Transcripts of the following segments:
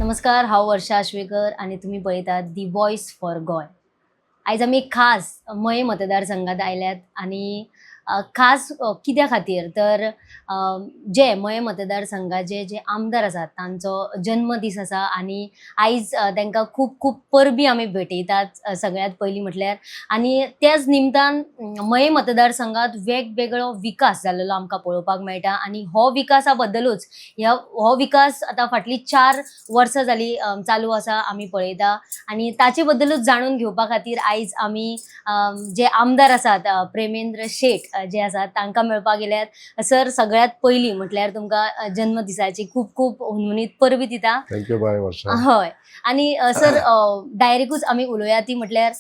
नमस्कार, हांव वर्षा आश्वेकर आणि तुम्ही पळयतात दी वॉयस फॉर गोय. आयज आमी खास मये मतदारसंघात आयल्यात आणि खास कित्या खातीर तर जे मये मतदारसंघाचे जे आमदार आसात तांचो जन्मदीस आसा आणि आयज तांकां खूब खूब परबी आमी भेटयतात. सगळ्यात पयलीं म्हटल्यार आणि त्याच निमतान मये मतदारसंघात वेगवेगळो विकास जाल्लो आमकां पळोवपाक मेळटा आणि हो विकासा बद्दलूच हो विकास आतां फाटलीं 4 वर्सां जालीं चालू आसा आमी पळयता आणि ताचे बद्दलूच जाणून घेवपा खातीर आयज आमी जे आमदार आसात प्रेमेंद्र शेट जे आसात तांकां मेळपाक गेल्यात. सर, सगळ्यात पयलीं म्हटल्यार तुमकां जन्मदिसाची खूब खूब हुनहुनीत परबी दिता. थँक्यू बाय वर्षा. हय. आणि सर, डायरेक्टूच आमी उलोवया ती म्हटल्यार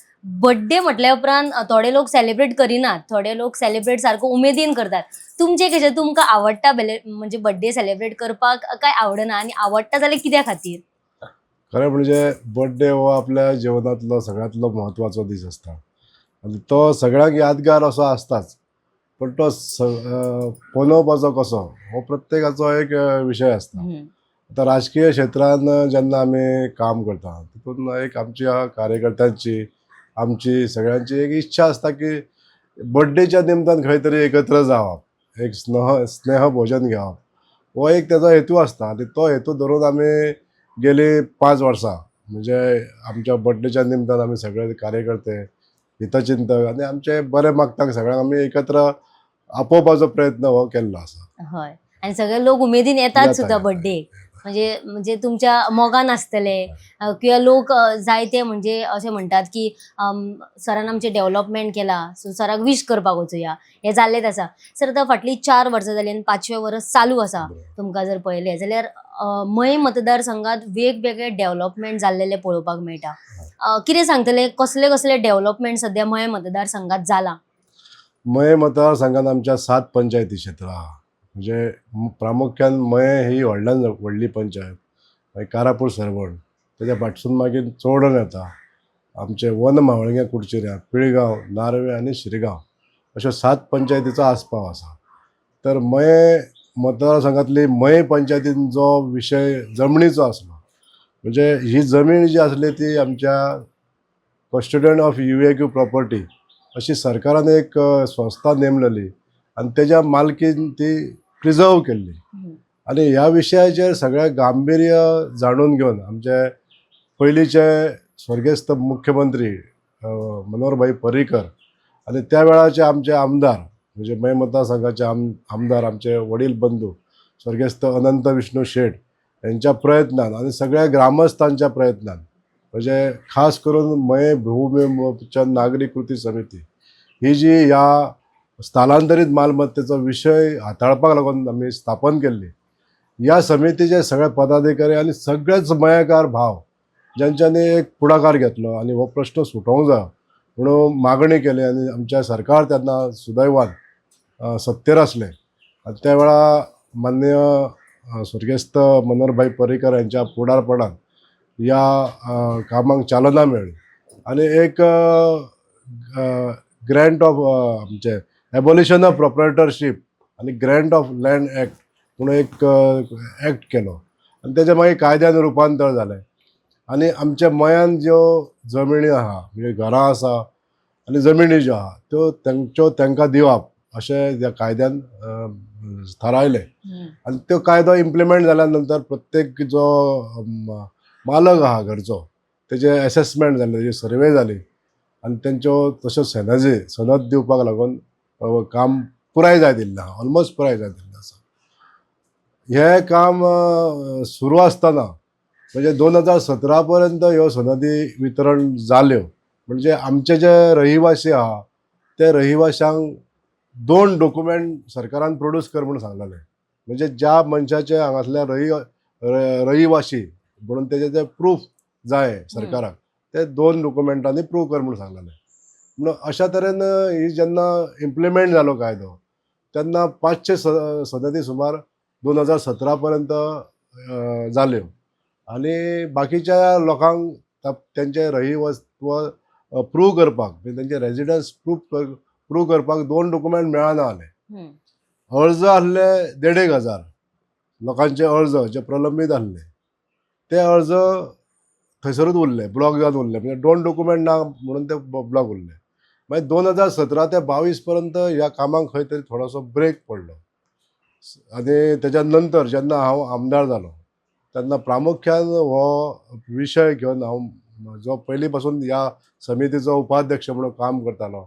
बर्थडे म्हटल्या उपरांत थोडे लोक सेलिब्रेट करिनात, थोडे लोक सेलिब्रेट सारको उमेदीन करतात. तुमचें कशें? तुमकां आवडटा म्हणजे बर्थडे सेलिब्रेट करपाक काय आवडना आणि आवडटा जाल्यार कित्या खातीर? खरें म्हणजे बर्थडे हो आपल्या जिवनांतलो सगळ्यांतलो म्हत्वाचो दीस आसता आनी तो सगळ्यांक यादगार असो आसताच. पण तो मनोवपाचो कसो हो प्रत्येकाचो एक विशय आसता. आतां राजकीय क्षेत्रान जेन्ना आमी काम करता तितून एक आमच्या कार्यकर्त्यांची आमची सगळ्यांची एक इच्छा आसता की बर्थडेच्या निमतान खंय तरी एकत्र जावप, एक स्नेह भोजन घेवप, हो एक तेजो हेतू आसता आनी तो हेतू धरून आमी गेली 5 वर्सां म्हणजे आमच्या बर्थडेच्या निमतान आमी सगळे कार्यकर्ते, हितचिंतक आनी आमचे बरे मागतांक सगळ्यांक आमी एकत्र आपोवपाचो प्रयत्न हो केल्लो आसा. हय. आणि सगळे लोक उमेदीन येतात सुद्धा येता. बर्थडे. म्हणजे म्हणजे तुमच्या मोगान आसतले किंवा लोक जायते म्हणजे अशें म्हणटात की सरान आमचे डेव्हलपमेंट केला सो सराक विश करपाक वचुया, हे जाल्लेच आसा. सर, आतां फाटलीं 4 वर्सां जालीं आनी 5वें वर्स चालू आसा. तुमकां जर पळयलें जाल्यार मय मतदारसंघात वेगवेगळे डेव्हलपमेंट जाल्लेले पळोवपाक मेळटा. कितें सांगतले, कसले कसले डेव्हलपमेंट सद्या मय मतदारसंघात जाला? मये मतदारसंघात आमच्या 7 पंचायती क्षेत्र आहा. म्हणजे प्रामुख्यान मये ही व्हडली पंचायत, मागीर कारापूर सरवण, तेज्या फाटसून मागीर चोडण येता, आमचे वन म्हावळिंगे कुडचिऱ्या, पिळगांव, नार्वे आनी शिरगांव अश्यो 7 पंचायतीचो आस्पाव आसा. तर मये मतदारसंघातली मये पंचायतीन जो विशय जमनीचो आसलो म्हणजे ही जमीन जी आसली ती आमच्या कस्टोडियन ऑफ UAQ प्रॉपर्टी अशी सरकारान एक संस्था नेमलेली आणि तेज्या मालकीन ती प्रिजर्व केल्ली आणि ह्या विशयाचेर सगळें गांभीर्य जाणून घेवन आमचे पयलींचे स्वर्गेस्त मुख्यमंत्री मनोहरभाई पर्रीकर आणि त्या वेळाचे आमचे आमदार म्हणजे मय मतदारसंघाचे आमदार आमचे वडील बंधू स्वर्गेस्त अनंत विष्णू शेट यांच्या प्रयत्नान आणि सगळ्या ग्रामस्थांच्या प्रयत्नान म्हणजे खास करून मये भूमिपूजन नागरी कृती समिती ही जी ह्या स्थलांतरीत मालमत्तेचो विशय हाताळपाक लागून आमी स्थापन केल्ली. ह्या समितीचे सगळे पदाधिकारी आणि सगळेच मयेकार भाव ज्यांच्यानी एक पुढाकार घेतलो आणि हो प्रश्न सुटोवंक जाय म्हणून मागणी केली आणि आमच्या सरकार तेन्ना सुदैवान सत्तेर आसले आणि त्या वेळा माननीय स्वर्गेस्त मनोहरभाई पर्रीकर यांच्या पुढारपणान या कामाक चालना मेळ्ळी आणि एक ग्रँट ऑफ आमचे एबॉलिशन ऑफ प्रोप्रायटरशीप आणि ग्रँट ऑफ लँड ॲक्ट म्हणून एक ॲक्ट केलो आणि तेजें मागीर कायद्यान रुपांतर जालें आणि आमच्या मयान ज्यो जमिनी आहा म्हणजे घरां आसा आनी जमिनी ज्यो आहा त्यो तांकां दिवप अशें ह्या कायद्यान थारायलें आणि तो कायदो इम्प्लिमेंट जाल्या नंतर प्रत्येक जो मालक आहा घरचो तेजे एसेसमेंट जालें, तेजी सर्वे जाली आणि तेंच्यो तश्यो सनद दिवपाक लागून काम पुराय जाय दिल्लें आहा, ऑलमोस्ट पुराय जाय दिल्लें आसा. हें काम सुरू आसतना म्हणजे 2017 पर्यंत ह्यो सनदी वितरण जाल्यो म्हणजे आमचे जे रहिवासी आहा ते रहिवाशांक 2 डॉक्युमेंट सरकारान प्रोड्यूस कर म्हणून सांगलेलें. म्हणजे ज्या मनशाचे हांगासल्या रहिवासी म्हणून तेजे जे प्रूफ जाय सरकाराक ते 2 डॉक्युमेंटांनी प्रूव कर म्हणून सांगलेलें. म्हणून अशा तरेन ही जेन्ना इम्प्लिमेंट जालो कायदो तेन्ना 500 सनदी सुमार 2017 पर्यंत जाल्यो आणि बाकीच्या लोकांक तेंचे रहिवस्त्व प्रूव करपाक म्हणजे तेंचे रेजिडन्स प्रूव करपाक 2 डॉक्युमेंट मेळना जाले. अर्ज आसले 1,500 लोकांचे अर्ज जे प्रलंबीत आसले ते अर्ज थंयसरूच उरले, ब्लॉक जावन उरले, म्हणजे 2 डॉक्युमेंट ना म्हणून ते ब्लॉक उरले. मागीर 2017 ते 22 पर्यंत ह्या कामाक खंय तरी थोडोसो ब्रेक पडलो. आनी तेच्या नंतर जेन्ना हांव आमदार जालो तेन्ना प्रामुख्यान हो विशय घेवन हांव जो पयलीं पासून ह्या समितीचो उपाध्यक्ष म्हणून काम करतालो,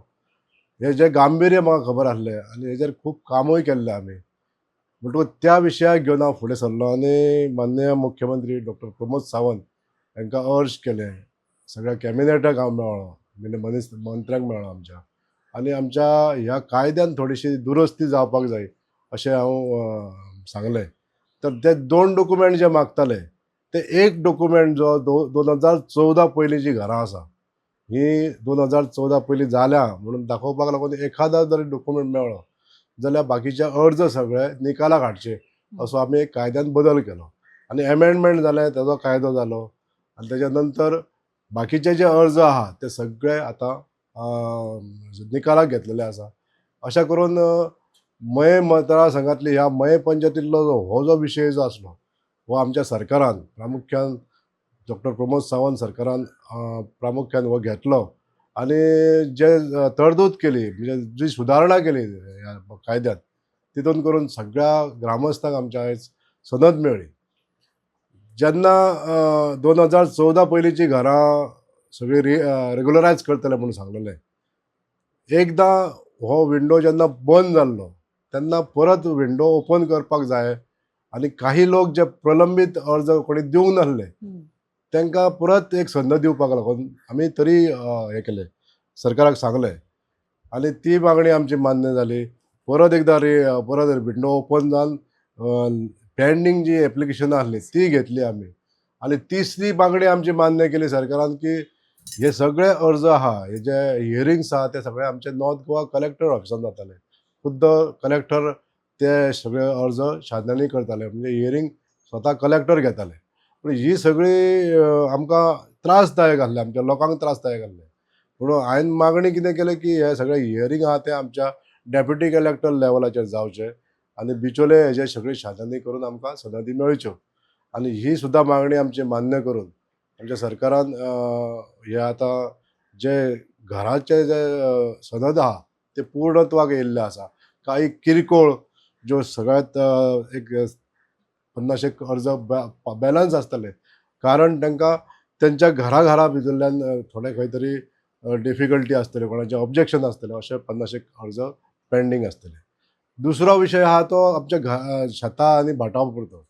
हे जे गांभीर्य म्हाका खबर आसलें आनी हेजेर खूब कामूय केल्लें आमी. म्हणटकूच त्या विशयाक घेवन हांव फुडें सरलो आनी माननीय मुख्यमंत्री डॉक्टर प्रमोद सावंत हांकां अर्ज केलें. सगळ्या कॅबिनेटाक हांव मेळ्ळो, मंत्र्यांक मेळ्ळो आमच्या, आनी आमच्या ह्या कायद्यान थोडीशी दुरुस्ती जावपाक जाय अशें हांव सांगलें. तर ते 2 डॉक्युमेंट जे मागताले ते एक डॉक्युमेंट जो 2014 पयलींची घरां आसा, ही 2014 पयलीं जाल्या म्हणून दाखोवपाक लागून एखादा जरी डॉक्युमेंट मेळ्ळो जाल्यार बाकीचे अर्ज सगळे निकालाक हाडचे असो आमी एक कायद्यान बदल केलो आनी एमेंडमेंट जालें, तेजो कायदो जालो आनी तेच्या नंतर बाकीचे जे अर्ज आहा ते सगळे आतां निकालाक घेतलेले आसा. अशें करून मये मतदारसंघातली ह्या मये पंचायतींतलो हो जो विशय जो आसलो हो आमच्या सरकारान प्रामुख्यान डॉक्टर प्रमोद सावंत सरकारान प्रामुख्यान हो घेतलो आनी जे तरतूद केली म्हणजे जी सुदारणा केली ह्या कायद्यात तितून करून सगळ्या ग्रामस्थांक आमच्या आयज सनद मेळ्ळी. जेन्ना 2014 पयलींची घरां सगळी रेग्युलरायज करतले म्हणून सांगलेलें, एकदां हो विंडो जेन्ना बंद जाल्लो तेन्ना परत विंडो ओपन करपाक जाय आनी काही लोक जे प्रलंबीत अर्ज कोणी दिवंक नासले तांकां परत एक संद दिवपाक लागून आमी तरी हें केलें, सरकाराक सांगलें आनी ती मागणी आमची मान्य जाली. परत एकदां परत विंडो ओपन जावन पेंडींग जी एप्लिकेशनां आसली ती घेतली आमी आनी तिसरी मागणी आमची मान्य केली सरकारान की हे सगळे अर्ज आहा, हे जे हियरिंग्स आहा ते सगळे आमचे नॉर्थ गोवा कलेक्टर ऑफिसान जाताले. खुद्द कलेक्टर ते सगळे अर्ज छाननी करताले, म्हणजे हियरिंग स्वता कलेक्टर घेताले. पूण ही सगळी आमकां त्रासदायक आसलें, आमच्या लोकांक त्रासदायक आसलें. म्हणून हांवें मागणी कितें केलें की हे सगळे हियरिंग आहा ते आमच्या डेप्युटी कलेक्टर लेवलाचेर जावचे आनी बिचोले हेजे सगळी छाननी करून आमकां सनदी मेळच्यो आनी ही सुद्दां मागणी आमची मान्य करून आमच्या सरकारान हे आतां जे घराचे जे सनद आहा ते पूर्णत्वाक येयल्ले आसा. काही किरकोळ ज्यो सगळ्यात एक 50 अर्ज बॅलन्स आसतले कारण तांकां त्यांच्या घरा भितरल्यान थोडे खंय तरी डिफिकल्टी आसतले, कोणाचे ऑब्जेक्शन आसतले, अशे 50 अर्ज पेंडींग आसतले. दुसरो विशय आहा तो आमच्या शेतां आनी भाटां पुरतो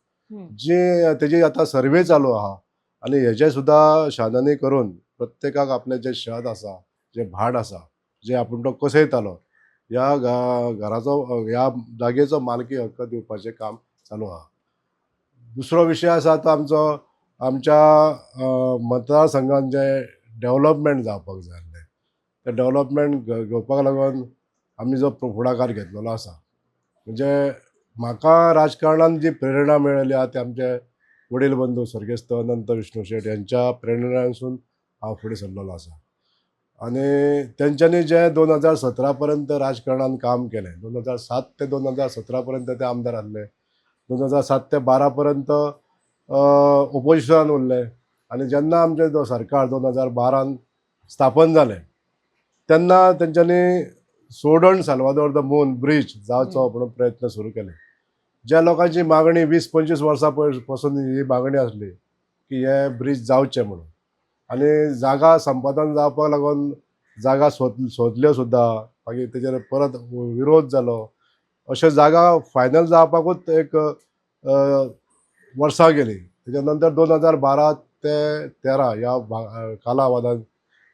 जी तेजी आतां सर्वे चालू आहा आनी हेजे सुद्दां छाननी करून प्रत्येकाक आपलें जें शेत आसा, जें भाट आसा, जे आपूण तो कसयतालो ह्या घराचो ह्या जागेचो मालकी हक्क दिवपाचें काम चालू आहा. दुसरो विशय आसा तो आमच्या मतदारसंघान जे डेव्हलपमेंट जावपाक जाय आसलें ते डेव्हलपमेंट घेवपाक लागून आमी जो फुडाकार घेतलेलो आसा, म्हणजे म्हाका राजकारणान जी प्रेरणा मेळिल्ली आहा ते आमचे वडील बंधू स्वर्गेस्त अनंत विष्णू शेट यांच्या प्रेरणेसून हांव फुडें सरलेलो आसा आनी तेंच्यांनी जे 2017 पर्यंत राजकारणान काम केलें, 2007 ते 2017 पर्यंत ते आमदार आसले, 2007 ते 12 पर्यंत ओपोजिशनान उरले आनी जेन्ना आमचें जो सरकार 2012 स्थापन जालें तेन्ना तेंच्यांनी सोडण साल्वादोर द मून ब्रीज जावचो म्हणून प्रयत्न सुरू केले. ज्या लोकांची मागणी 20-25 वर्सां पासून ही मागणी आसली की हे ब्रीज जावचें म्हणून आनी जागा संपादन जावपाक लागून जागा सोदल्यो सुद्दां, मागीर तेजेर परत विरोध जालो, अश्यो जागा फायनल जावपाकूच एक वर्सां गेली. तेच्या नंतर 2012 ते 13 ह्या कालावधान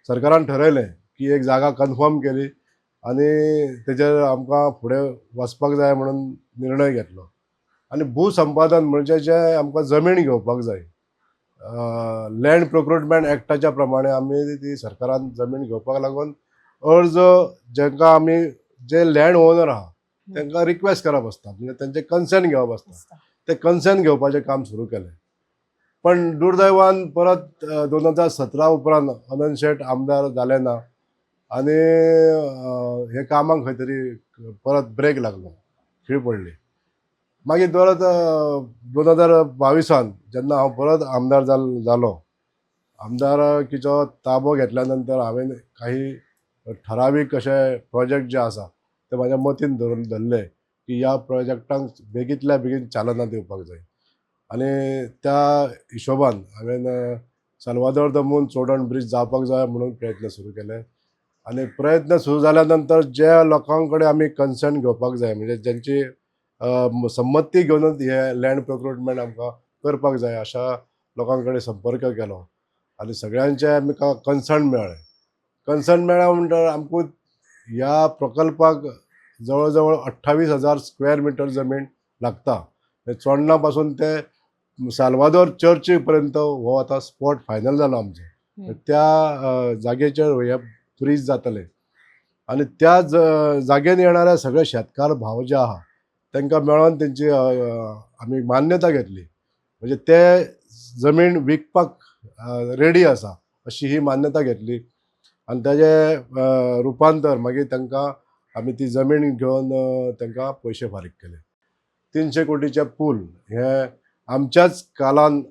सरकारान ठरयलें की एक जागा कन्फर्म केली आनी तेजेर आमकां फुडें वचपाक जाय म्हणून निर्णय घेतलो आनी भूसंपादन म्हणजे जे आमकां जमीन घेवपाक जाय, लँड प्रोक्रुटमेंट एक्टाच्या प्रमाणे आमी ती सरकारान जमीन घेवपाक लागून अर्ज जेंकां आमी जे लँड ओनर आहा तांकां रिक्वेस्ट करप आसता, म्हणजे तेंचे कन्सेंट घेवप आसता. ते कन्सेंट घेवपाचें काम सुरू केलें. पण दुर्दैवान परत 2017 उपरांत अनंत शेट आमदार जाले ना आनी हे कामाक खंय तरी परत ब्रेक लागलो, खीळ पडली. मागीर परत 2022 जेन्ना हांव परत आमदार जालो, आमदारकीचो ताबो घेतल्या नंतर हांवें काही ठरावीक अशे प्रोजेक्ट जे आसा ते म्हाज्या मतीन धरले की ह्या प्रोजेक्टांक बेगींतल्या बेगीन चालना दिवपाक जाय. आनी त्या हिशोबान हांवें Salvador the moon Chodan bridge जावपाक जाय म्हणून प्रयत्न सुरू केले. आनी प्रयत्न सुरू जाल्या नंतर जे लोकां कडेन आमी कन्सर्न घेवपाक जाय, म्हणजे ज्यांची संमती घेवनूच हे लँड प्रोक्युरमेंट आमकां करपाक जाय, अशा लोकां कडेन संपर्क केलो आनी सगळ्यांचे आमकां कन्सर्न मेळ्ळे. कन्सर्न मेळ्ळा म्हणटकर आमकां ह्या प्रकल्पाक जवळ जवळ 28,000 स्क्वेअर मिटर जमीन लागता. चोडणा पासून ते साल्वादोर चर्ची पर्यंत हो आतां स्पॉट फायनल जालो आमचो. त्या जागेचेर हे ब्रीज जातले आनी त्या जागेन येणारे सगळे शेतकार भाव जे आहा तांकां मेळोन तेंची आमी मान्यता घेतली. म्हणजे ते जमीन विकपाक रेडी आसा अशी ही मान्यता घेतली आनी ताजे रुपांतर मागीर तांकां आमी ती जमीन घेवन तांकां पयशे फारीक केले. 300 कोटीचे पूल हे आमच्याच कालान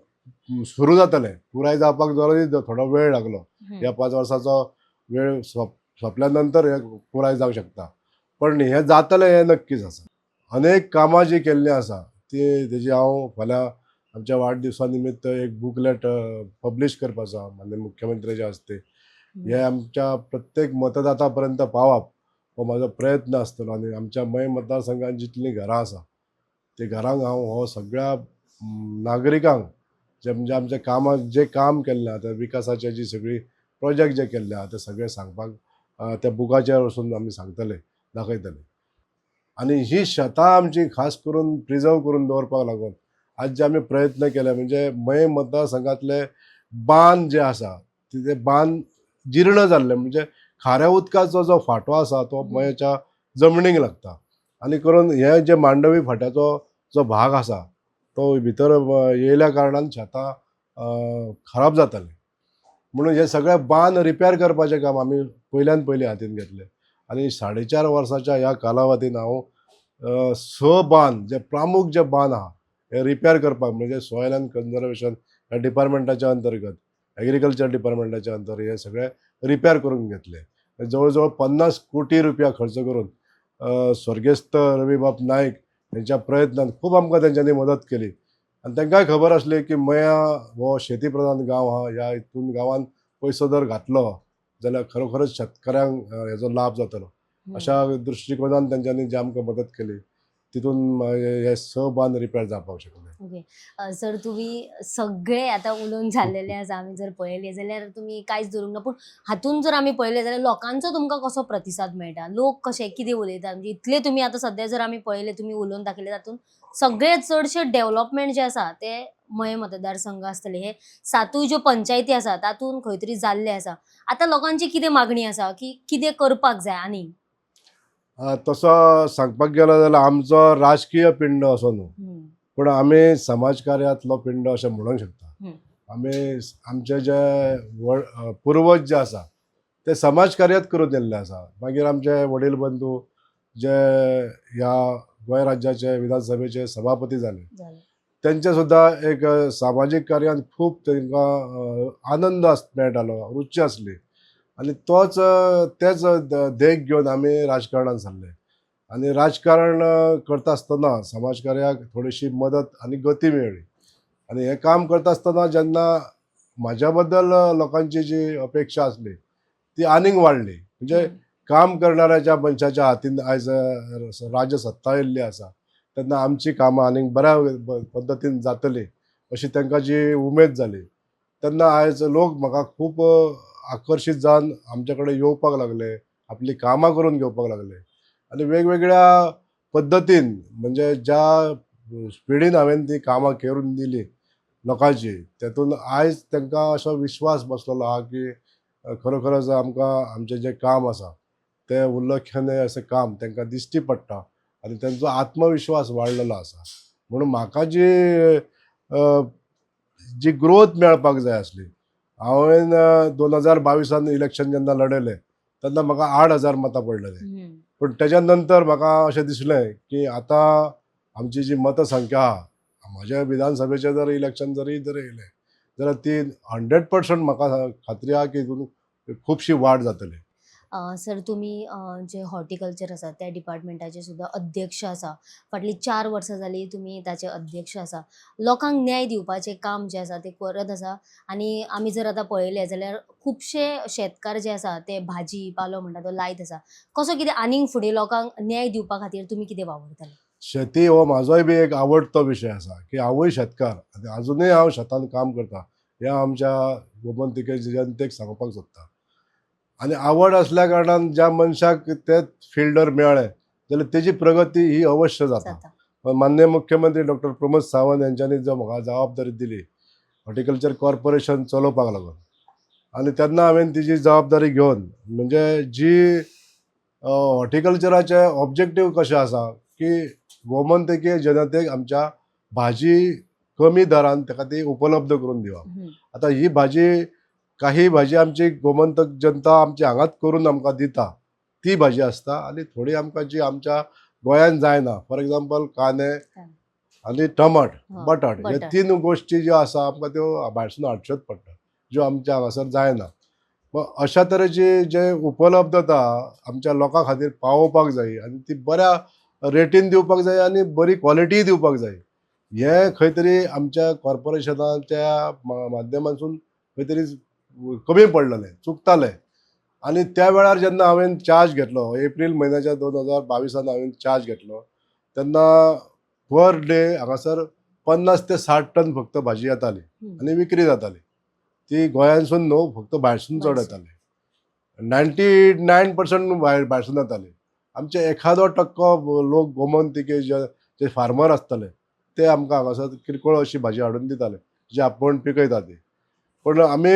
सुरू जातले. पुराय जावपाक जरो थोडो वेळ लागलो. ह्या 5 वर्साचो वेळ सोंपल्या नंतर हे पुराय जावंक शकता, पण हे जातले हे नक्कीच आसा. अनेक कामां जी केल्लीं आसा तेजी हांव फाल्यां आमच्या वाडदिवसा निमित्त एक बुकलेट पब्लीश करपाचो माननीय मुख्यमंत्र्याच्या हस्ते. हे आमच्या प्रत्येक मतदाता पर्यंत पावप हो म्हाजो प्रयत्न आसतलो आनी आमच्या मय मतदारसंघात जितलीं घरां आसा ते घरांक हांव हो सगळ्या नागरिकांक जे म्हणजे आमच्या कामां जे काम केल्लें आहा विकासाचे जी सगळी प्रोजेक्ट जे केल्ले आहा ते सगळे सांगपाक त्या बुकाचेर वचून आमी सांगतले, दाखयतले. आनी ही शेतां आमची खास करून प्रिजर्व करून दवरपाक लागून आज जे आमी प्रयत्न केले, म्हणजे मय मतदारसंघातले बांद जे आसा ते बांद जीर्ण जाल्ले, म्हणजे खाऱ्या उदकाचो जो फांटो आसा तो मयच्या जमनीक लागता आनी करून हे जे मांडवी फाट्याचो जो भाग आसा तो भितर येयल्या कारणान शेतां खराब जातालीं. म्हणून हे सगळे बांद रिपेर करपाचें काम आमी पयल्यान पयलीं हातीन घेतलें आनी 4.5 वर्साच्या ह्या कालावधीन हांव 6 बांद जे प्रामुख जे बांद आहा हे रिपेर करपाक, म्हणजे सॉयल अँड कन्जर्वेशन ह्या डिपार्टमेंटाच्या अंतर्गत, एग्रीकल्चर डिपार्टमेंटाच्या अंतर हे सगळे रिपेर करून घेतले. जवळ जवळ 50 कोटी रुपया खर्च करून स्वर्गेस्त रविबाब नायक हेंच्या प्रयत्नान खूब आमकां तेंच्यांनी मदत केली आनी तांकांय खबर आसली की मया हो शेती प्रधान गांव आहा, ह्या हितून गांवांत पयसो जर घातलो जाल्यार खरोखरच शेतकऱ्यांक हेजो लाभ जातलो. अशा दृश्टिकोनान तेंच्यांनी जी आमकां मदत केली तितून हे 6 बांद रिपेर जावपाक शकले. ओके सर, तुम्ही सगळे आता उलोवन जाल्लेले आसा. आमी जर पळयले जाल्यार तुमी कांयच धरूंक ना, पूण हातून जर आमी पळयले जाल्यार लोकांचो तुमकां कसो प्रतिसाद मेळटा? लोक कशे कितें उलयतात? म्हणजे इतले तुमी आतां सद्या जर आमी पळयले, तुमी उलोवन दाखयले, तातूंत सगळे चडशे डेव्हलपमेंट जे आसा ते मय मतदारसंघ आसतले. हे 7 ज्यो पंचायती आसा तातूंत खंय तरी जाल्ले आसा. आतां लोकांची कितें मागणी आसा की कितें करपाक जाय आनी? तसो सांगपाक गेलो जाल्यार आमचो राजकीय पिंड असो न्हू, पूण आमी समाजकार्यांतलो पिंड अशें म्हणूंक शकता. आमी आमचे जे पुर्वज जे आसा ते समाजकार्यात करून येल्ले आसा. मागीर आमचे वडील बंधू जे ह्या गोंय राज्याचे विधानसभेचे सभापती जाले, तेंचे सुद्धा एक सामाजीक कार्यान खूब तांकां आनंद मेळटालो, रुची आसली आनी तेच देख घेवन आमी राजकारणांत सरले. आनी राजकारण करता आसतना समाजकार्याक थोडीशी मदत आनी गती मेळ्ळी आनी हें काम करता आसतना जेन्ना म्हाज्या बद्दल लोकांची जी अपेक्षा आसली ती आनीक वाडली. म्हणजे काम करणाऱ्या मनशाच्या हातीन आयज राजसत्ता येयल्ली आसा तेन्ना आमची कामां आनीक बऱ्या पद्दतीन जातली अशी तांकां जी उमेद जाली तेन्ना आयज लोक म्हाका खूब आकर्शीत जावन आमचे कडेन येवपाक लागले, आपली कामां करून घेवपाक लागले आनी वेगवेगळ्या पद्दतीन, म्हणजे ज्या स्पिडीन हांवें ती कामां करून दिली लोकांची, तेतून आयज तांकां असो विश्वास बसलेलो आहा की खरोखरच आमकां आमचें जें काम आसा तें उल्लेखनीय असें काम तांकां दिश्टी पडटा आनी तांचो आत्मविश्वास वाडलेलो आसा. म्हणून म्हाका जी ग्रोथ मेळपाक जाय आसली, हांवें 2022 इलेक्शन जेन्ना लडयलें तेन्ना म्हाका 8,000 मतां पडलेले. पूण तेच्या नंतर म्हाका अशें दिसलें की आतां आमची जी मतसंख्या आहा म्हज्या विधानसभेचें जर इलेक्शन जरी येयलें जाल्यार ती 100% म्हाका खात्री आहा की हितून खुबशी वाड जातली. सर तुम्ही जे हॉर्टिकल्चर आसा त्या डिपार्टमेंटाचे सुद्दां अध्यक्ष आसा. फाटलीं 4 वर्सां जालीं तुमी ताचे अध्यक्ष आसा. लोकांक न्याय दिवपाचें काम जें आसा तें करत आसा आनी आमी जर आतां पळयलें जाल्यार खुबशे शेतकार जे आसा ते भाजी पालो म्हणटा तो लायत आसा. कसो कितें आनीक फुडें लोकांक न्याय दिवपा खातीर तुमी कितें वावरतले? शेती हो म्हाजोय बी एक आवडतो विशय आसा की हांवूय शेतकार आनी आजुनूय हांव शेतान काम करता हें आमच्या गोमंतके जनतेक सांगपाक सोदता. आनी आवड असल्या कारणान ज्या मनशाक तेच फिल्डर मेळ्ळें जाल्यार तेजी प्रगती ही अवश्य जाता. जाता. माननीय मुख्यमंत्री डॉक्टर प्रमोद सावंत यांच्यानी जो म्हाका जबाबदारी दिली हॉर्टिकल्चर कॉर्पोरेशन चलोवपाक लागून आनी तेन्ना हांवें तिजी जबाबदारी घेवन म्हणजे जी हॉर्टिकल्चराचे ऑब्जेक्टीव कशें आसा की गोमंतकीय जनतेक आमच्या भाजी कमी दरान ताका ती उपलब्ध करून दिवप. आतां ही भाजी काही भाजी आमची गोमंतक जनता आमची हांगाच करून आमकां दिता ती भाजी आसता आनी थोडी आमकां जी आमच्या गोंयान जायना फॉर एग्जांपल कांदे आनी टमाट बटाट हे बटाट. 3 गोश्टी ज्यो आसा आमकां त्यो भायरसून हाडच्योच पडटा ज्यो आमच्या हांगासर जायना. मग अशा तरेची जे उपलब्धता आमच्या लोकां खातीर पावोवपाक जाय आनी ती बऱ्या रेटीन दिवपाक जाय आनी बरी क्वॉलिटी दिवपाक जाय. हे खंय तरी आमच्या कॉर्पोरेशनाच्या माध्यमांतसून खंय तरी कमी पडलेलें चुकतालें. आनी त्या वेळार जेन्ना हांवें चार्ज घेतलो एप्रील म्हयन्याच्या 2022 हांवें चार्ज घेतलो तेन्ना पर डे हांगासर 50 ते 60 टन फक्त भाजी येताली आनी विक्री जाताली. ती गोंयांसून न्हू फक्त भायरसून चड येताली. 99% भायरसून येताली. आमचे एखादो टक्को लोक गोमंतके जे फार्मर आसताले ते आमकां हांगासर किरकोळ अशी भाजी हाडून दिताले जे आपूण पिकयता ती. पण आमी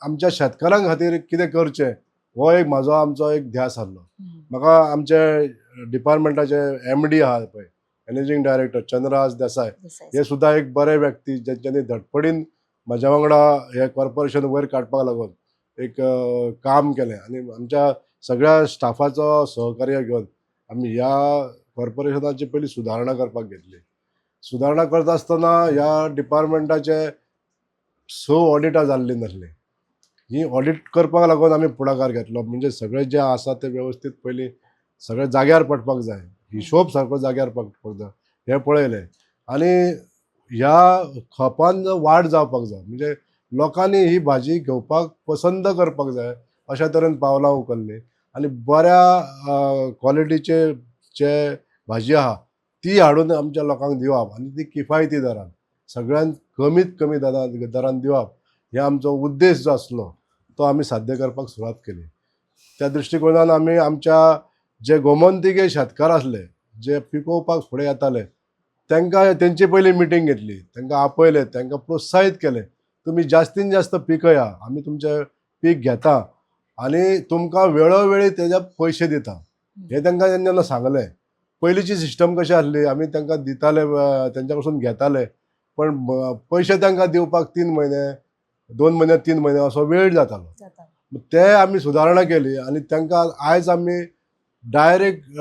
आमच्या शेतकारांक खातीर कितें करचें हो एक म्हाजो आमचो एक ध्यास आसलो. म्हाका आमचे डिपार्टमेंटाचे MD आहा पळय मॅनेजिंग डायरेक्टर चंद्रराज देसाय हे सुद्दां एक बरे व्यक्ती जेंच्यांनी धडपडीन म्हाज्या वांगडा हे कॉर्पोरेशन वयर काडपाक लागून एक काम केलें आनी आमच्या सगळ्या स्टाफाचो सहकार्य घेवन आमी ह्या कॉर्पोरेशनाची पयली सुदारणा करपाक घेतली. सुदारणा करता आसतना ह्या डिपार्टमेंटाचे 6 ऑडिटां जाल्लीं नासलीं. ही ऑडिट करपाक लागून आमी फुडाकार घेतलो म्हणजे सगळें जें आसा तें वेवस्थीत पयलीं सगळें जाग्यार पडपाक जाय हिशोब सारको जाग्यार पडपाक जाय हें पळयलें आनी ह्या खपान वाड जावपाक जाय म्हणजे लोकांनी ही भाजी घेवपाक पसंत करपाक जाय अशा तरेन पावलां उखल्लीं आनी बऱ्या क्वॉलिटीचे जे भाजी आहा ती हाडून आमच्या लोकांक दिवप आनी ती किफायती दरान सगळ्यांत कमीत कमी दरान दिवप हे आमचो उद्देश जो आसलो तो आमी साध्य करपाक सुरवात केली. त्या दृश्टिकोनान आमी आमच्या जे गोमंतकीय शेतकार आसले जे पिकोवपाक फुडें येताले तांकां तेंची पयली मिटींग घेतली तांकां आपयले तांकां प्रोत्साहीत केलें तुमी जास्तीन जास्त पिकया आमी तुमचें पीक घेता आनी तुमकां वेळोवेळी तेजे पयशे दिता हें तांकां जेन्ना सांगलें. पयलींची सिस्टम कशी आसली आमी तांकां दिताले तेंच्या कडसून घेताले पण पयशे तांकां दिवपाक 3 म्हयने 2 म्हयने 3 म्हयने असो वेळ जातालो. ते आमी सुदारणा केली आनी तांकां आयज आमी डायरेक्ट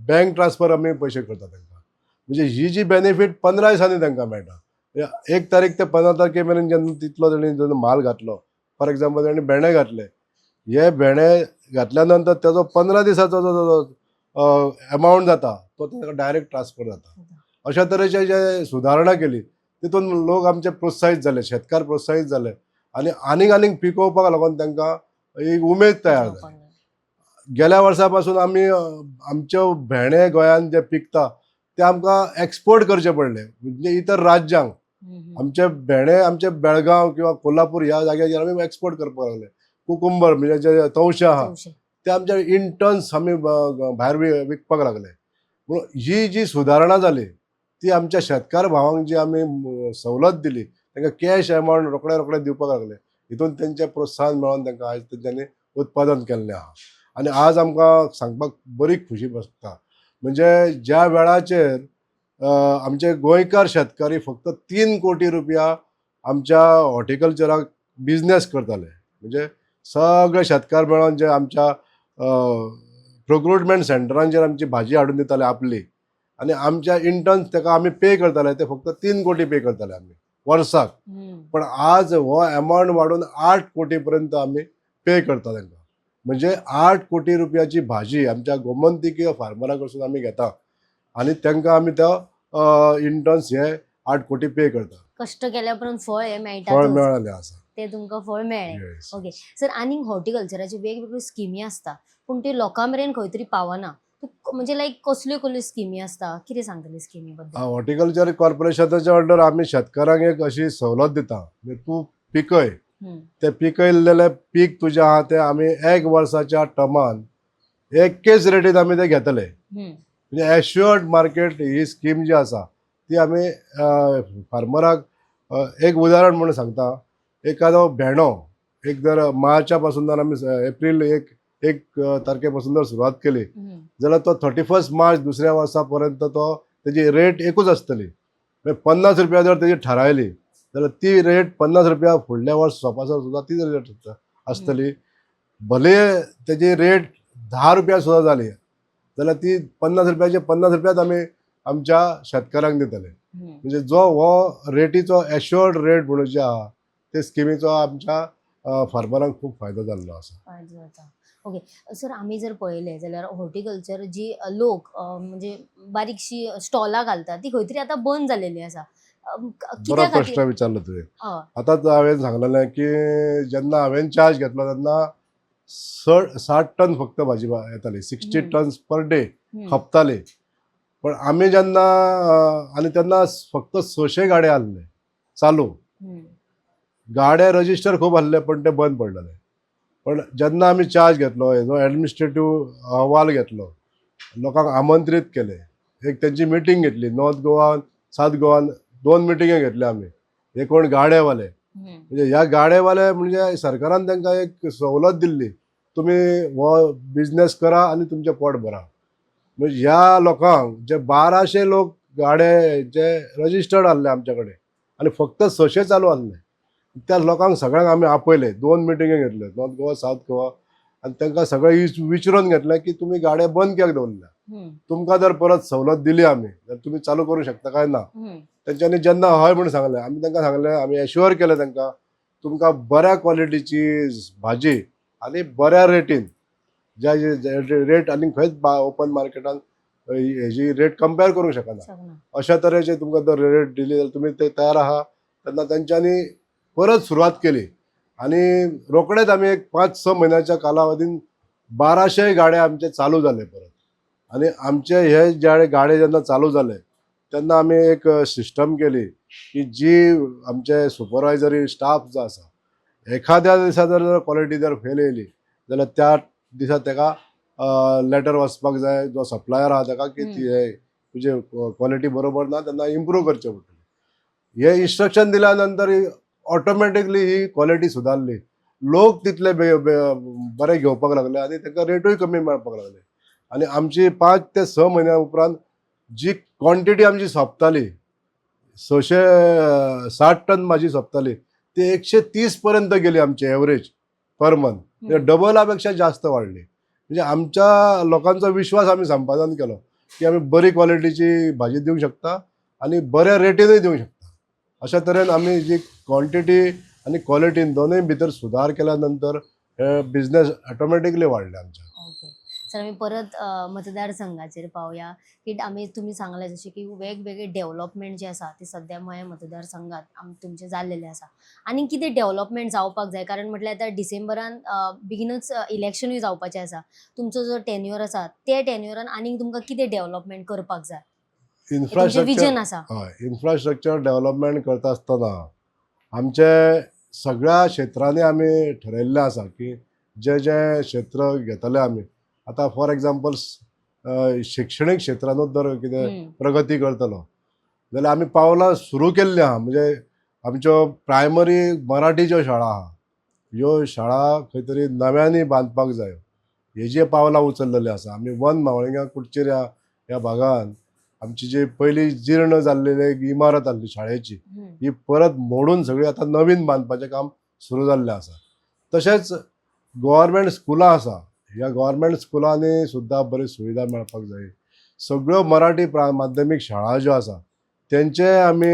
बँक ट्रान्सफर आमी पयशे करता तांकां म्हणजे ही जी बेनिफीट 15 दिसांनी तांकां मेळटा. 1 तारीख ते 15 तारखे मेरेन जेन्ना तितलो जेन्ना माल घातलो फॉर एग्जांपल ताणें भेंडे घातले हे भेंडे घातल्या नंतर तेजो 15 दिसाचो जो अमावंट जाता तो तांकां डायरेक्ट ट्रान्सफर जाता. अशा तरेचे जे सुदारणा केली तितून लोक आमचे प्रोत्साहीत जाले शेतकार प्रोत्साहीत जाले आनी आनीक पिकोवपाक लागून तांकां एक उमेद तयार जाली. गेल्या वर्सा पासून आमी आमच्यो भेंडे गोंयान जे पिकता ते आमकां एक्सपोर्ट करचे पडले म्हणजे इतर राज्यांक आमचे भेंडे आमचे बेळगांव किंवा कोल्हापूर ह्या जाग्याचेर आमी एक्सपोर्ट करपाक लागले. कुकुंबर म्हणजे जे तवशे आहा ते आमचे इन टन्स आमी भायर विकपाक लागले. म्हणून ही जी सुदारणा जाली ती आमच्या शेतकार भावांक जी आमी सवलत दिली तांकां कॅश अमावंट रोखडे दिवपाक लागले हितून तेंचें प्रोत्साहन मेळोन तांकां आयज तेंच्यांनी उत्पादन केल्लें आहा. आनी आज आमकां सांगपाक बरी खुशी बसता म्हणजे ज्या वेळाचेर आमचे गोंयकार शेतकारी फक्त 3 कोटी रुपया आमच्या हॉर्टिकल्चराक बिजनेस करताले म्हणजे सगळे शेतकार मेळोन जे आमच्या प्रोक्रुटमेंट सेंटरांचेर आमची भाजी हाडून दिताले आपली आनी आमच्या इंटर्न्स ताका आमी पे करताले ते फक्त 3 कोटी पे करताले आमी वर्साक. पण आज हो अमावंट वाडून 8 कोटी पर्यंत आमी पे करता तांकां. म्हणजे 8 कोटी रुपयाची भाजी आमच्या गोमंतकीय फार्मरा कडसून आमी घेता आनी तांकां आमी तो इंटर्न्स हे 8 कोटी पे करता. कष्ट केल्या उपरांत फळ हे फळ मेळटा मेळालें आसा. ते तुमकां फळ मेळ्ळें. Yes. ओके सर, आनीक हॉर्टिकल्चराची वेगवेगळ्यो स्किमी आसता पूण त्यो लोकां मेरेन खंय तरी पावना. म्हणजे लायक कसल्यो स्किमी आसता, कितें सांगतली स्किमी बद्दल? हॉर्टिकल्चर कॉर्पोरेशनाच्या अंडर आमी शेतकारांक एक अशी सवलत दिता, म्हणजे तूं पिकय, ते पिकयल्लेले पीक तुजें आहा तें आमी 1 वर्साच्या टर्मान एकेच रेटीन आमी ते घेतले. म्हणजे एश्युअर्ड मार्केट ही स्कीम जी आसा ती आमी फार्मराक एक उदाहरण म्हणून सांगता. एखादो भेंडो एक जर मार्चा पासून जर आमी एप्रील एक तारखे पासून जर सुरवात केली जाल्यार तो 31 मार्च दुसऱ्या वर्सा पर्यंत तो तेजी रेट एकूच आसतली. म्हणजे 50 रुपया जर तेजी थारायली जाल्यार ती रेट 50 रुपया फुडल्या वर्स सोंपासर सुद्दां तीच रेट आसतली. भले तेजी रेट 10 रुपया सुद्दां जाली जाल्यार ती 50 रुपयाचे 50 रुपयाच आमी आमच्या शेतकारांक दितले. म्हणजे जो हो रेटीचो एश्युअर्ड रेट म्हणून जे आहा ते स्किमीचो आमच्या फार्मरांक खूब फायदो जाल्लो आसा. ओके सर, आमी जर पळयलें जाल्यार हॉर्टिकल्चर जी लोक म्हणजे बारीकशी स्टॉलां घालतात ती खंय तरी आतां बंद जालेली आसा. बरो कित्या प्रश्न खातीर? विचारलो तुवें. हय. आतांच हांवें सांगलेलें की जेन्ना हांवें चार्ज घेतलो तेन्ना 60 टन फक्त भाजी येताली, 60 टन्स पर डे खपताली. पण आमी जेन्ना आनी तेन्ना फक्त 600 गाडे आहले चालू. गाडे रजिस्टर खूब आहले पण ते बंद पडलेले. पण जेन्ना आमी चार्ज घेतलो, हेजो एडमिनिस्ट्रेटीव अहवाल घेतलो, लोकांक आमंत्रीत केले, एक तेंची मिटींग घेतली, नॉर्थ गोवान साउथ गोवान 2 मिटिंगे घेतल्या आमी. हे कोण गाडेवाले, म्हणजे ह्या गाडेवाले म्हणजे सरकारान तांकां एक सवलत दिल्ली, तुमी हो बिझनेस करा आनी तुमचें पोट भरा. म्हणजे ह्या लोकांक जे 1200 लोक गाडे जे रजिस्टर्ड आहले आमचे कडेन आनी फक्त 600 चालू आहले, त्या लोकांक सगळ्यांक आमी आपयले, 2 मिटिंगे घेतले, नॉर्थ गोवा साउथ गोवा, आनी तांकां सगळें विचारून घेतलें की तुमी गाडे बंद कित्याक दवरल्या, तुमकां जर परत सवलत दिली आमी जाल्यार तुमी चालू करूं शकता काय ना. तेंच्यांनी जेन्ना हय म्हणून सांगलें, आमी तांकां सांगलें, आमी एश्युअर केलें तांकां तुमकां बऱ्या क्वॉलिटीची भाजी आनी बऱ्या रेटीन ज्या रेट आनी खंयच ओपन मार्केटान हेजी रेट कंपेर करूंक शकना अशा तरेचे तुमकां जर रेट दिली जाल्यार तुमी ते तयार आहा. तेन्ना तेंच्यांनी परत सुरवात केली आनी रोखडेच आमी एक 5-6 म्हयन्याच्या कालावधीन 1200 गाडे आमचे चालू जाले परत. आनी आमचे हे जे गाडे जेन्ना चालू जाले तेन्ना आमी एक सिस्टम केली की जी आमचे सुपरवायझरी स्टाफ जो आसा, एखाद्या दिसा जर क्वॉलिटी जर फेल येयली जाल्यार त्या दिसा ताका लेटर वचपाक जाय जो सप्लायर आहा ताका की तुजे क्वॉलिटी बरोबर ना, तेन्ना इम्प्रूव करचें पडटलें. हे इन्स्ट्रक्शन दिल्या नंतर ऑटोमॅटिकली ही क्वॉलिटी सुदारली. लोक तितले बरे घेवपाक लागले आनी तांकां रेटूय कमी मेळपाक लागले. आनी आमची 5 ते 6 म्हयन्या उपरांत जी क्वॉन्टिटी आमची सोंपताली, 660 टन भाजी सोंपताली, ती 130 पर्यंत गेली आमची एवरेज पर मंथ. म्हणजे डबला पेक्षा जास्त वाडली. म्हणजे आमच्या लोकांचो विश्वास आमी संपादन केलो की आमी बरी क्वॉलिटीची भाजी दिवंक शकता आनी बऱ्या रेटीनूय दिवंक शकता. अशा तरेन आमी जी क्वॉन्टिटी आनी क्वॉलिटीन दोनूय भितर सुदार केल्या नंतर हे बिझनेस ऑटोमॅटिकली वाडले आमच्या. ओके सर, आमी परत मतदारसंघाचेर पावया की तुमी सांगलें जशें की वेगवेगळे डेव्हलपमेंट जे आसा ते सद्या मया मतदारसंघात तुमचे जाल्लेले आसा. आनी कितें डेव्हलपमेंट जावपाक जाय, कारण म्हटल्यार आतां डिसेंबरान बेगीनूच इलेक्शनूय जावपाचें आसा. तुमचो जो टेन्युअर आसा त्या टेन्युअरान आनीक तुमकां कितें डेव्हलपमेंट करपाक जाय, विजन आसा? हय, इन्फ्रास्ट्रक्चर डेव्हलपमेंट करता आसतना आमचे सगळ्या क्षेत्रांनी आमी ठरयल्लें आसा की जे क्षेत्र घेतले आमी. आतां फॉर एग्जाम्पल शिक्षणीक क्षेत्रांतूच जर कितें प्रगती करतलो जाल्यार आमी पावलां सुरू केल्लीं आहा. म्हणजे आमच्यो प्रायमरी मराठी ज्यो शाळा आहा ह्यो शाळा खंय तरी नव्यांनी बांदपाक जाय, हेजी पावलां उचललेलीं आसा. आमी वन मावळिंगा कुडचेर ह्या भागान आमची जी पयली जीर्ण जाल्लेली एक इमारत आहली शाळेची, ही परत मोडून सगळी आतां नवीन बांदपाचें काम सुरू जाल्लें आसा. तशेंच गव्हर्मेंट स्कुलां आसा, ह्या गव्हर्मेंट स्कुलांनी सुद्दां बरी सुविधा मेळपाक जाय. सगळ्यो मराठी माध्यमीक शाळा ज्यो आसा तेंचे आमी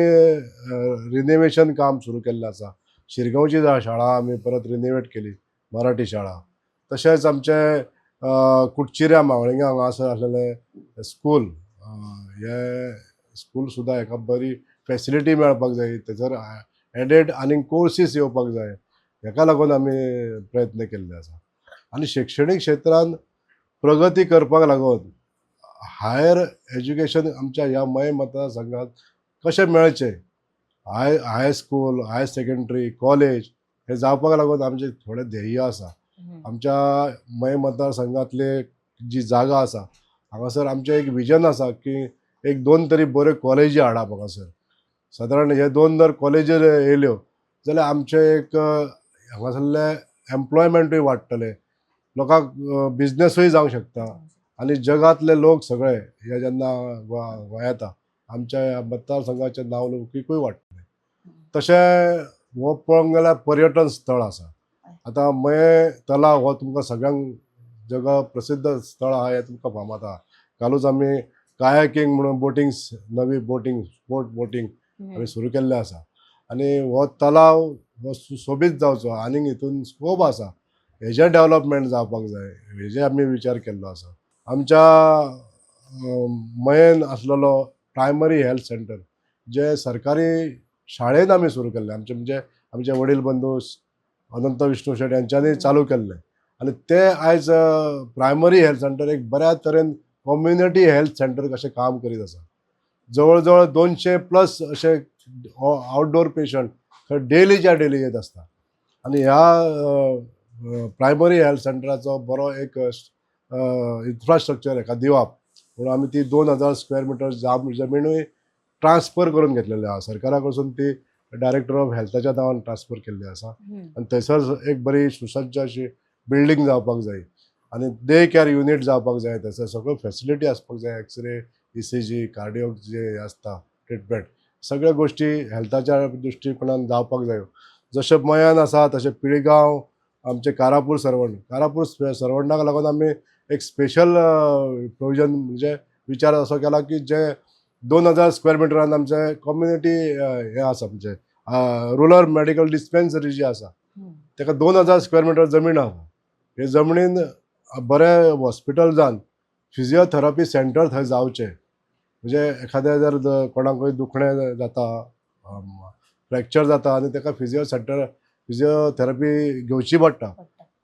रिनोवेशन काम सुरू केल्लें आसा. शिरगांवची शाळा आमी परत रिनोवेट केली, मराठी शाळा. तशेंच आमचे कुडचिऱ्या मावळिंगा हांगासर आसलेले स्कूल, हे स्कूल सुद्दां हेका बरी फॅसिलिटी मेळपाक जाय, तेजर एडेड आनीक कोर्सीस येवपाक जाय, हेका लागून आमी प्रयत्न केल्ले आसा. आनी शैक्षणीक क्षेत्रांत प्रगती करपाक लागून हायर एज्युकेशन आमच्या ह्या मय मतदारसंघात कशें मेळचें, high school, higher secondary, college हे जावपाक लागून आमचे थोडे ध्येय आसा. आमच्या मय मतदारसंघातले जी जागा आसा हांगासर आमचें एक विजन आसा की एक 2 तरी बऱ्यो कॉलेजी हाडप हांगासर. सादारण हे 2 जर कॉलेजी येयल्यो जाल्यार आमचे एक हांगासरले एम्प्लॉयमेंटूय वाडटले, लोकांक बिजनसूय जावंक शकता आनी जगातले लोक सगळे हे जेन्ना गोंया येता आमच्या ह्या मतदारसंघाचें नांवलौकीकूय वाडटलें. तशें हो पळोवंक गेल्यार पर्यटन स्थळ आसा. आतां मये तलाव हो तुमकां सगळ्यांक जगा प्रसिद्ध स्थळ आहा हें तुमकां फामाद आहा. कालूच आमी कायाकींग म्हणून बोटींग, नवी बोटींग, स्पोर्ट बोटींग आमी सुरू केल्लें आसा. आनी हो तलाव हो सुशोबीत जावचो आनीक हितून स्कोप आसा, हेजें डेवलपमेंट जावपाक जाय, हेजे आमी विचार केल्लो आसा. आमच्या मयेन आसलेलो प्रायमरी हेल्थ सेंटर जे सरकारी शाळेन आमी सुरू केल्लें, म्हणजे आमचे वडील बंधू अनंत विष्णू शेट यांच्यांनी चालू केल्लें आनी ते आयज प्रायमरी हेल्थ सेंटर एक बऱ्या तरेन कम्युनिटी हेल्थ सेंटर कशें काम करीत आसा. जवळ जवळ 200+ असे आउटडोर पेशंट थंय डेलीच्या डेली येत आसता. आनी ह्या प्रायमरी हेल्थ सेंटराचो बरो एक इन्फ्रास्ट्रक्चर हेका दिवप म्हणून आमी ती 2000 स्क्वेअर मिटर जमीनूय ट्रान्सफर करून घेतलेली आहा. सरकारा कडसून ती डायरेक्टर ऑफ हेल्थाच्या नांवान ट्रान्सफर केल्ली आसा आनी थंयसर एक बरी सुसज्ज अशी बिल्डींग जावपाक जाय आनी डे केअर युनीट जावपाक जाय. थंयसर सगळ्यो फॅसिलिटी आसपाक जाय, एक्सरे, ECG, कार्डिओ जे आसता ट्रिटमेंट, सगळ्यो गोश्टी हेल्थाच्या दृश्टीकोनान जावपाक जायो. जशें मयान आसा तशें पिळगांव, आमचे कारापूर सरवंडाक लागून आमी एक स्पेशल प्रोविजन म्हणजे विचार असो केला की जे 2000 स्क्वेअर मिटरान आमचे कम्युनिटी हे आसा म्हणजे रुरल मेडिकल डिस्पेन्सरी जी आसा ताका 2000 स्क्वेअर मिटर जमीन आसा. हे जमनीन बरें हॉस्पिटल जावन फिजिओथेरपी सेंटर थंय जावचें, म्हणजे एखाद्या जर कोणाकूय दुखणें जाता, फ्रॅक्चर जाता आनी ताका फिजिओथेरपी घेवची पडटा,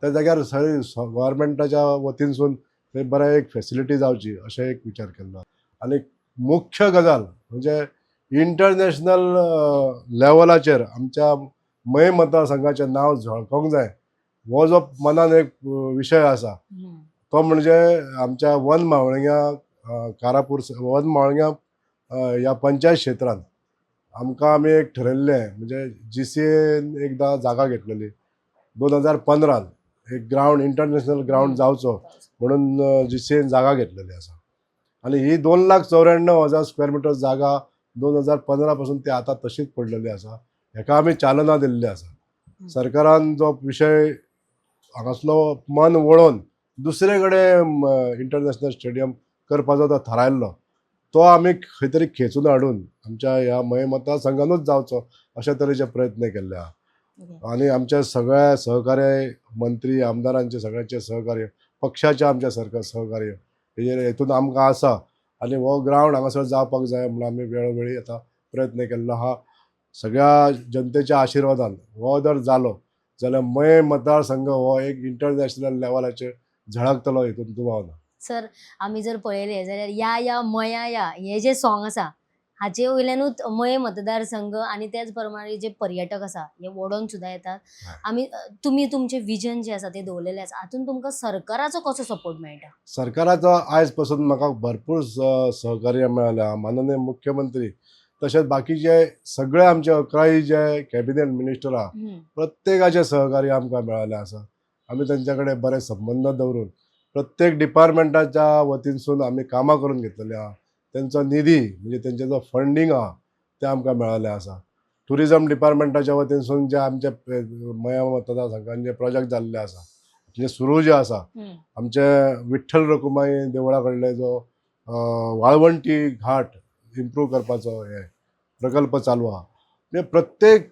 त्या जाग्यार गव्हर्मेंटाच्या वतीनसून थंय बरें एक फॅसिलिटी जावची अशें एक विचार केल्लो. आनी मुख्य गजाल म्हणजे इंटरनॅशनल लेवलाचेर आमच्या मय मतदारसंघाचें नांव झळकोंक जाय हो जो मनान एक विशय आसा तो म्हणजे आमच्या वन मावळिंग्या कारापूर वन मावळिंग्या ह्या पंचायत क्षेत्रांत आमी एक ठरयल्लें, म्हणजे GCAन एकदां जागा घेतलेली 2015 एक ग्रावंड, इंटरनॅशनल ग्रावंड जावचो म्हणून GCAन जागा घेतलेली आसा. आनी ही 2,94,000 स्क्वेअर मिटर जागा 2015 पासून ती आतां तशीच पडलेली आसा. हेका आमी चालना दिल्ली आसा. सरकारान जो विशय हांगासलो मन वळोवन दुसरे कडेन इंटरनॅशनल स्टेडियम करपाचो तो थारायल्लो, तो आमी खंय तरी खेचून हाडून आमच्या ह्या मय मतदारसंघानूच जावचो अशे तरेचे प्रयत्न केल्ले आहा. आनी आमच्या सगळ्या सहकार्य मंत्री आमदारांचे सगळ्यांचे सहकार्य, पक्षाचे आमच्या सहकार्य हेतून आमकां आसा आनी हो ग्रावंड हांगासर जावपाक जाय म्हणून आमी वेळोवेळी आतां प्रयत्न केल्लो आहा. सगळ्या जनतेच्या आशिर्वादान हो जर जालो जाल्यार मय मतदारसंघ हो एक इंटरनॅशनल लेवलाचेर झळकतलो हितून दुबाव ना. सर आमी जर पळयलें जाल्यार या मया या हे जे सॉंग आसा हाचे वयल्यानूच मय मतदारसंघ आनी त्याच प्रमाणे जे पर्यटक आसा हे ओडोन सुद्दां येतात. आमी तुमी तुमचे विजन जे आसा ते दवरलेले आसा, हातून तुमकां सरकाराचो कसो सपोर्ट मेळटा? सरकाराचो आयज पासून म्हाका भरपूर सहकार्य मेळ्ळां. माननीय मुख्यमंत्री तशेंच बाकीचे सगळे आमचे 11 जे कॅबिनेट मिनिस्टर आहा प्रत्येकाचे सहकार्य आमकां मेळ्ळेलें आसा. आमी तेंच्या कडेन बरे संबंद दवरून प्रत्येक डिपार्टमेंटाच्या वतीनसून आमी कामां करून घेतलेली आहा. तेंचो निधी म्हणजे तेंचे जो फंडींग आहा ते आमकां मेळ्ळेलें आसा. टुरिजम डिपार्टमेंटाच्या वतीनसून जे आमचे मया मतदारसंघान जे प्रोजेक्ट जाल्ले आसा, जे सुरू जे आसा, आमचे विठ्ठल रखुमाई देवळा कडले जो वाळवंटी घाट इम्प्रूव करपाचो हे प्रकल्प चालू आहा. म्हणजे प्रत्येक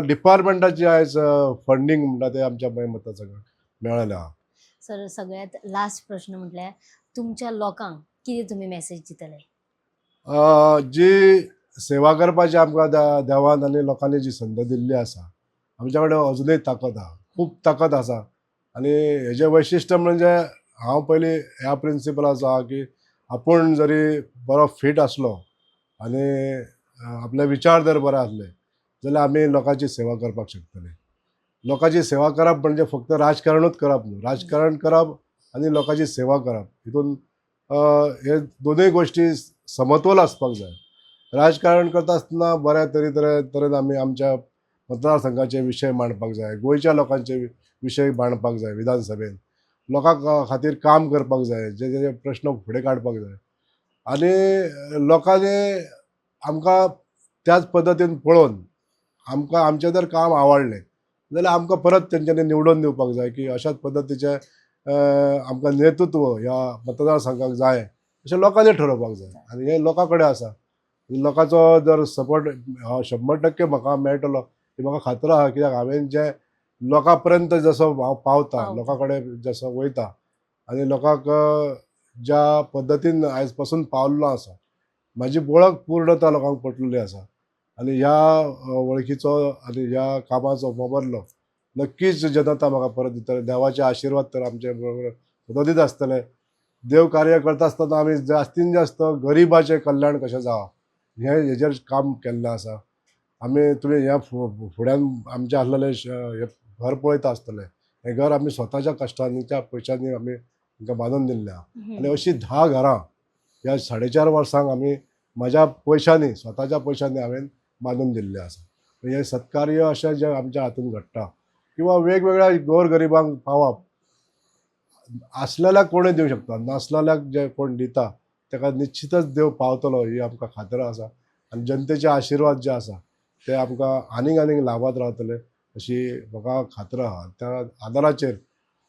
डिपार्टमेंटाची आयज फंडींग म्हणटा ते आमच्या मय मतदारसंघाक मेळ्ळेलें आहा. सर सगळ्यात लास्ट प्रश्न म्हटल्यार तुमच्या लोकांक कितें तुमी मॅसेज दितले? जी सेवा करपाची आमकां देवान आनी लोकांनी जी संद दिल्ली आसा, आमच्या कडेन अजुनूय ताकद आहा, खूब ताकद आसा. आनी हेजें वैशिश्ट्य म्हणजे हांव पयलीं ह्या प्रिंसिपलाचो आहा की आपूण जरी बरो फीट आसलो आनी आपले विचार जर बरे आसले जाल्यार आमी लोकांची सेवा करपाक शकतले. लोकांची सेवा करप म्हणजे फक्त राजकारणूच करप न्हू, राजकारण करप आनी लोकांची सेवा करप हितून हे दोनूय गोश्टी समतोल आसपाक जाय. राजकारण करता आसतना बऱ्या तरेन आमी आमच्या मतदारसंघाचे विशय मांडपाक जाय, गोंयच्या लोकांचे विशय मांडपाक जाय विधानसभेन, लोकां खातीर काम करपाक जाय, जे प्रश्न फुडें काडपाक जाय. आनी लोकांनी आमकां त्याच पद्दतीन पळोवन आमकां आमचें जर काम आवडलें जाल्यार आमकां परत तेंच्यांनी निवडून दिवपाक जाय की अशाच पद्दतीचें आमकां नेतृत्व ह्या मतदारसंघाक जाय अशें लोकांनी ठरोवपाक जाय. आनी हें लोकां कडेन आसा. लोकांचो जर सपोर्ट 100% म्हाका मेळटलो ही म्हाका खात्री आहा. कित्याक हांवें जें लोकां पर्यंत जसो हांव पावता, लोकां कडेन जसो वयता आनी लोकांक ज्या पद्दतीन आयज पासून पावल्लो आसा, म्हाजी वळख पूर्णता लोकांक पटलेली आसा. आनी ह्या वळखीचो आनी ह्या कामाचो मोबदलो नक्कीच जनता म्हाका परत दितले. देवाचे आशिर्वाद तर आमचे बरोबर सतत आसतले. देव कार्य करता आसतना आमी जास्तीन जास्त गरिबाचें कल्याण कशें जावं हेजेर काम केल्लें आसा. तुमी ह्या फुड्यान आमचें आसलेलें हें घर पळयता आसतलें. हें घर आमी स्वताच्या कश्टांच्या पयशांनी आमी तांकां बांदून दिल्लें आहा. आनी अशीं 10 घरां ह्या 4.5 वर्सांक आमी म्हज्या पयशांनी स्वताच्या पयशांनी हांवें बांदून दिल्लें आसा. हें सत्कार्य अशें जें आमच्या हातून घडटा किंवा वेगवेगळ्या गोरगरिबांक पावप आसलेल्याक कोणूय दिवं शकता, नासलेल्याक जे कोण दिता ताका निश्चितच देव पावतलो ही आमकां खात्री आसा. आनी जनतेचे आशिर्वाद जे आसा ते आमकां आनीक लाभात रावतले अशी म्हाका खात्री आहा. त्या आदाराचेर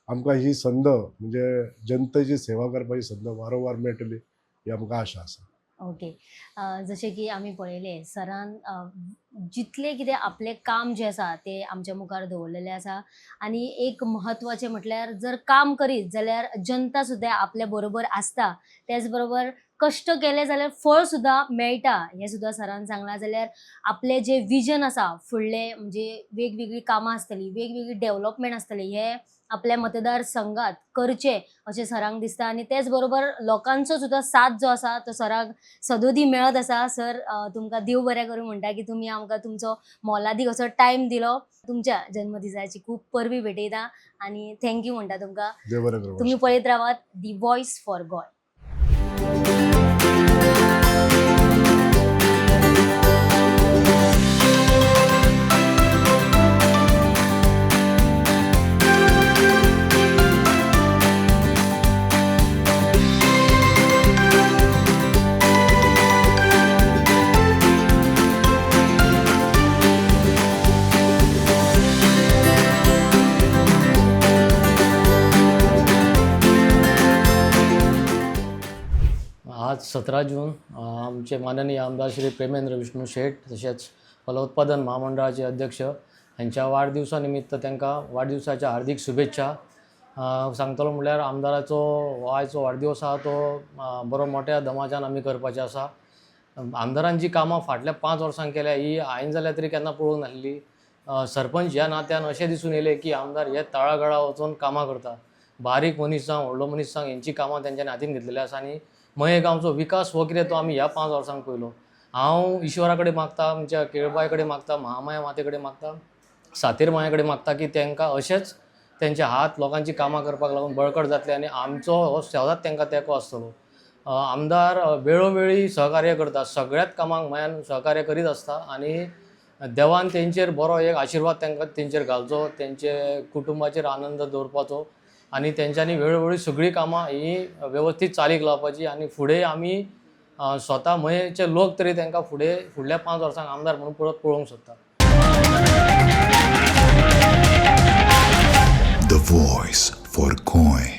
आमकां ही संद म्हणजे जनतेची सेवा करपाची संद वारंवार मेळटली ही आमकां आशा आसा. ओके. जशें की आमी पळयलें सरान जितलें कितें आपलें काम जें आसा तें आमच्या मुखार दवरलेलें आसा. आनी एक म्हत्वाचें म्हटल्यार जर काम करीत जाल्यार जनता सुद्दां आपल्या बरोबर आसता. त्याच बरोबर कश्ट केले जाल्यार फळ सुद्दां मेळटा हें सुद्दां सरान सांगलां. जाल्यार आपलें जें विजन आसा फुडलें म्हणजे वेगवेगळीं कामां आसतलीं, वेगवेगळी डेवलॉपमेंट आसतली हें आपल्या मतदारसंघात करचें अशें सरांक दिसता. आनी तेच बरोबर लोकांचो सुद्दां साथ जो आसा तो सराक सदोदी मेळत आसा. सर तुमकां देव बरें करूं म्हणटा की तुमी आमकां तुमचो मोलादीक असो टायम दिलो. तुमच्या जन्मदिसाची खूब परबीं भेटयता आनी थँक्यू म्हणटा तुमकां. देव बरें करूं. तुम्ही पळयत रावात दी वॉयस फॉर गोय. आज 17 जून आमचे माननीय आमदार श्री प्रेमेंद्र विष्णू शेट तसेच फलोत्पादन महामंडळाचे अध्यक्ष यांच्या वाढदिवसानिमित्त त्यांना वाढदिवसाच्या हार्दिक शुभेच्छा. सांगतलो म्हळ्यार आमदाराचो आयचो वाढदिवस आहा तो बरो मोठ्या दमाच्यान आमी करपाचें आसा. आमदारांची कामां फाटल्या 5 वर्सांक केल्या ही हांवें जाल्यार तरी केन्ना पळोवंक नासली. सरपंच ह्या नात्यान अशें दिसून येयलें की आमदार हे तळागळा वचून कामां करता. बारीक मनीस जावं व्हडलो मनीस जावं हेंची कामां तेंच्यांनी हातीन घेतलेली आसा आनी मये गांवचो विकास हो कितें तो आमी ह्या 5 वर्सांक पळयलो. हांव ईश्वरा कडेन मागता, आमच्या केळबाय कडेन मागता, महामाया माते कडेन मागता, सातेर मांय कडेन मागता की तांकां अशेंच तेंचे हात लोकांची कामां करपाक लागून बळकट जातले आनी आमचो हो सदांच तांकां तेंको आसतलो. आमदार वेळोवेळी सहकार्य करता, सगळ्याच कामांक मयान सहकार्य करीत आसता आनी देवान तेंचेर बरो एक आशिर्वाद तेंचेर घालचो, तेंचे कुटुंबाचेर आनंद दवरपाचो आनी तेंच्यांनी वेळोवेळी सगळीं कामां ही वेवस्थीत चालीक लावपाची आनी फुडें आमी स्वता मयेचे लोक तरी तांकां फुडल्या 5 वर्सांक आमदार म्हणून परत पळोवंक सोदता. The Voice for Goy.